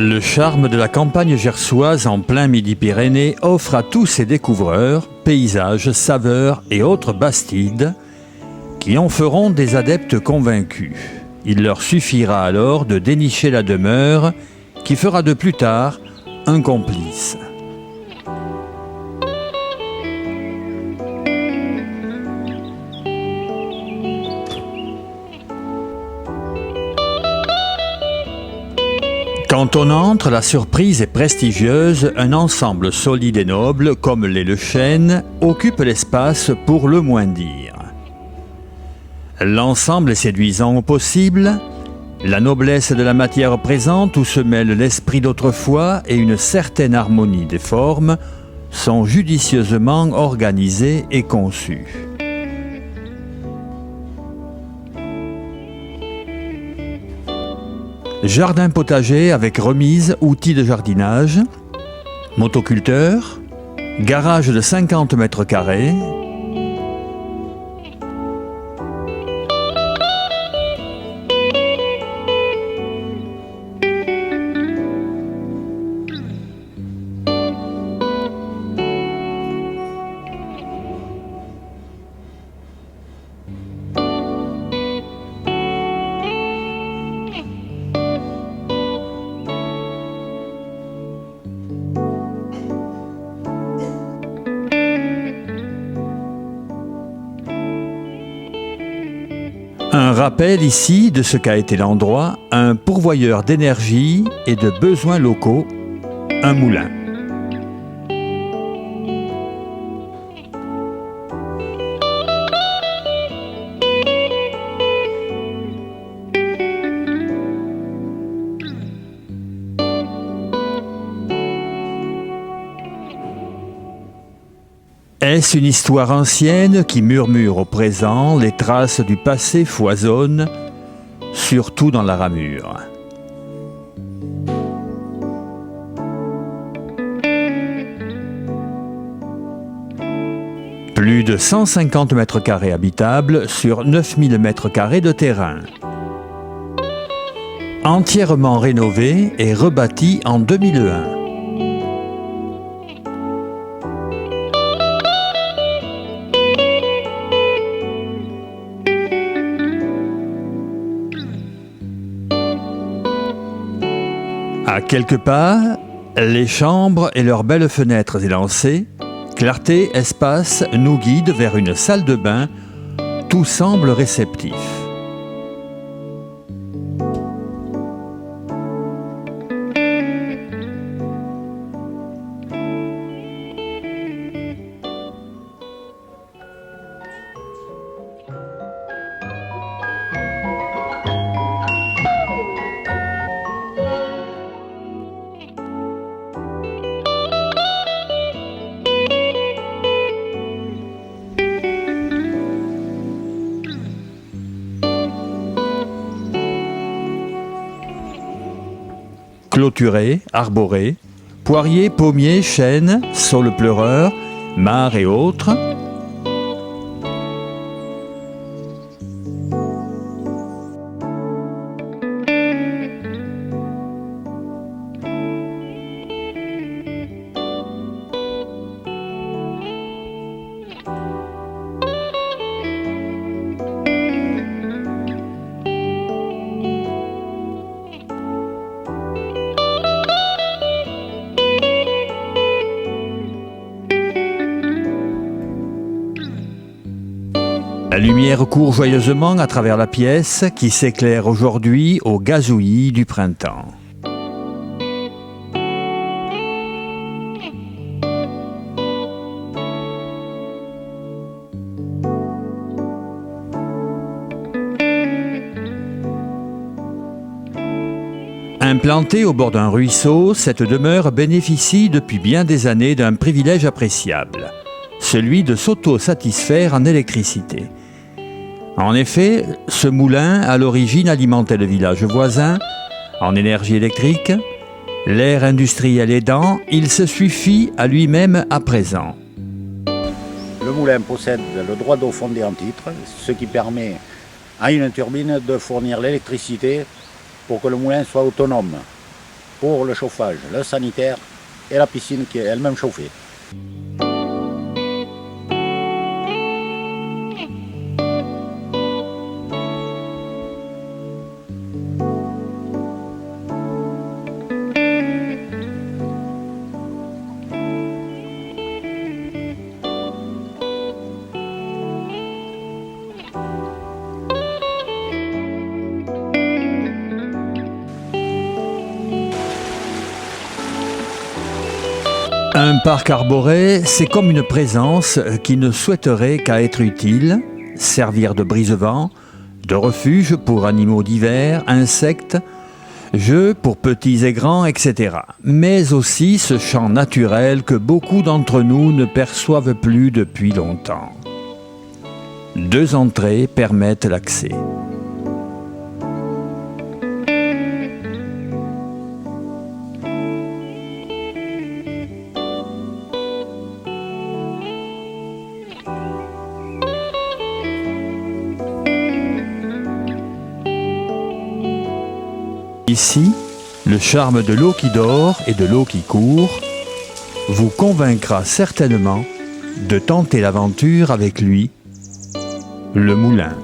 Le charme de la campagne gersoise en plein Midi-Pyrénées offre à tous ses découvreurs paysages, saveurs et autres bastides qui en feront des adeptes convaincus. Il leur suffira alors de dénicher la demeure qui fera de plus tard un complice. Quand on entre, la surprise est prestigieuse. Un ensemble solide et noble, comme l'est le chêne, occupe l'espace pour le moins dire. L'ensemble est séduisant au possible. La noblesse de la matière présente, où se mêlent l'esprit d'autrefois et une certaine harmonie des formes, sont judicieusement organisées et conçues. Jardin potager avec remise, outils de jardinage, motoculteur, garage de 50 mètres carrés, un rappel ici de ce qu'a été l'endroit, un pourvoyeur d'énergie et de besoins locaux, un moulin. Est-ce une histoire ancienne qui murmure au présent? Les traces du passé foisonnent, surtout dans la ramure. Plus de 150 mètres carrés habitables sur 9000 mètres carrés de terrain. Entièrement rénové et rebâti en 2001. À quelques pas, les chambres et leurs belles fenêtres élancées, clarté, espace nous guident vers une salle de bain. Tout semble réceptif. Clôturé, arboré, poiriers, pommiers, chênes, saules pleureurs, mares et autres. La lumière court joyeusement à travers la pièce qui s'éclaire aujourd'hui au gazouillis du printemps. Implantée au bord d'un ruisseau, cette demeure bénéficie depuis bien des années d'un privilège appréciable, celui de s'auto-satisfaire en électricité. En effet, ce moulin, à l'origine, alimentait le village voisin en énergie électrique. L'ère industrielle aidant, il se suffit à lui-même à présent. Le moulin possède le droit d'eau fondée en titre, ce qui permet à une turbine de fournir l'électricité pour que le moulin soit autonome. pour le chauffage, le sanitaire et la piscine qui est elle-même chauffée. Un parc arboré, c'est comme une présence qui ne souhaiterait qu'à être utile, servir de brise-vent, de refuge pour animaux divers, insectes, jeux pour petits et grands, etc. Mais aussi ce champ naturel que beaucoup d'entre nous ne perçoivent plus depuis longtemps. 2 entrées permettent l'accès. Ici, le charme de l'eau qui dort et de l'eau qui court vous convaincra certainement de tenter l'aventure avec lui, le moulin.